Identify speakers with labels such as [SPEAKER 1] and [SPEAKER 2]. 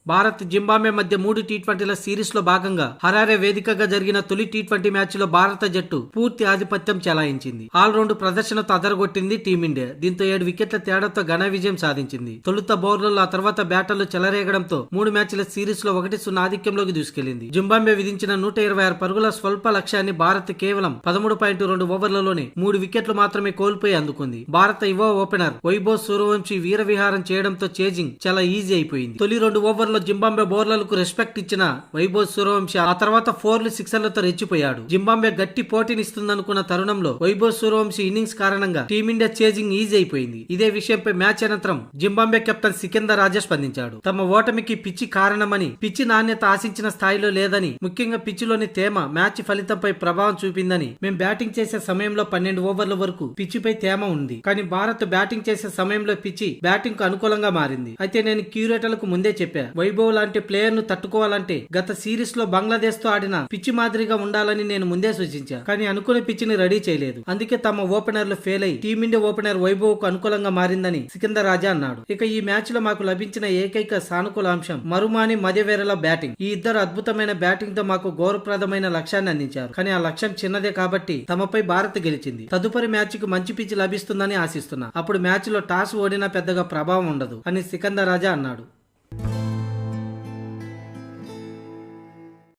[SPEAKER 1] Bharat Zimbabwe మధ్య 3 టీ20ల series లో భాగంగా హరారే వేదికగా జరిగిన తొలి టీ20 మ్యాచ్ లో భారత జట్టు పూర్తి ఆధిపత్యం చెలాయించింది. ఆల్రౌండ్ ప్రదర్శనతో అదరగొట్టింది టీమిండియా. దీంతో 7 వికెట్ల తేడాతో ఘన విజయం సాధించింది. తొలుత బౌలర్లు ఆ తర్వాత బ్యాటర్లు చెలరేగడంతో 3 మ్యాచ్ల సిరీస్ లో 1-0 ఆధిక్యంలోకి దూసుకెళ్లింది. జింబాబ్వే విధించిన 126 పరుగుల స్వల్ప లక్ష్యాన్ని భారత్ కేవలం 13.2 ఓవర్లలోనే 3 వికెట్లు మాత్రమే కోల్పోయి అందుకుంది. భారత యువ ఓపెనర్ వైభవ్ సూర్యవంశీ వీర విహారం చేయడంతో చేజింగ్ చాలా ఈజీ అయిపోయింది. తొలి 2 ఓవర్లలో జింబాబ్వే బౌలర్లకు రెస్పెక్ట్ ఇచ్చిన వైభవ్ సూర్యవంశీ ఆ తర్వాత 4 సిక్సర్లతో రెచ్చిపోయాడు. జింబాబ్వే గట్టి పోటీనిస్తుందనుకున్న తరుణంలో వైభవ్ సూర్యవంశీ ఇన్నింగ్స్ కారణంగా టీమిండియా చేజింగ్ ఈజీ అయిపోయింది. ఇదే విషయంపై మ్యాచ్ అనంతరం జింబాబ్వే కెప్టెన్ సికిందర్ రాజా స్పందించాడు. తమ ఓటమికి పిచ్చి కారణమని, పిచ్చి నాణ్యత ఆశించిన స్థాయిలో లేదని, ముఖ్యంగా పిచ్చిలోని తేమ మ్యాచ్ ఫలితంపై ప్రభావం చూపిందని, మేం బ్యాటింగ్ చేసే సమయంలో 12 ఓవర్ల వరకు పిచ్చిపై తేమ ఉంది. కానీ భారత్ బ్యాటింగ్ చేసే సమయంలో పిచ్చి బ్యాటింగ్ కు అనుకూలంగా మారింది. అయితే నేను క్యూరేటర్లకు ముందే చెప్పా, వైభవ్ లాంటి ప్లేయర్ ను తట్టుకోవాలంటే గత సిరీస్ లో బంగ్లాదేశ్ తో ఆడిన పిచ్చి మాదిరిగా ఉండాలని నేను ముందే సూచించా. కానీ అనుకునే పిచ్చిని రెడీ చేయలేదు. అందుకే తమ ఓపెనర్లు ఫెయిల్ అయి టీమిండియా ఓపెనర్ వైభవ్ కు అనుకూలంగా మారిందని సికిందర్ రాజా అన్నాడు. ఇక ఈ మ్యాచ్ లో మాకు లభించిన ఏకైక సానుకూల అంశం మరుమాని మధ్యవేరల బ్యాటింగ్. ఈ ఇద్దరు అద్భుతమైన బ్యాటింగ్ తో మాకు గౌరవప్రదమైన లక్ష్యాన్ని అందించారు. కానీ ఆ లక్ష్యం చిన్నదే కాబట్టి తమపై భారత్ గెలిచింది. తదుపరి మ్యాచ్ కు మంచి పిచ్ లభిస్తుందని ఆశిస్తున్నా. అప్పుడు మ్యాచ్ లో టాస్ ఓడినా పెద్దగా ప్రభావం ఉండదు అని సికిందర్ రాజా అన్నాడు.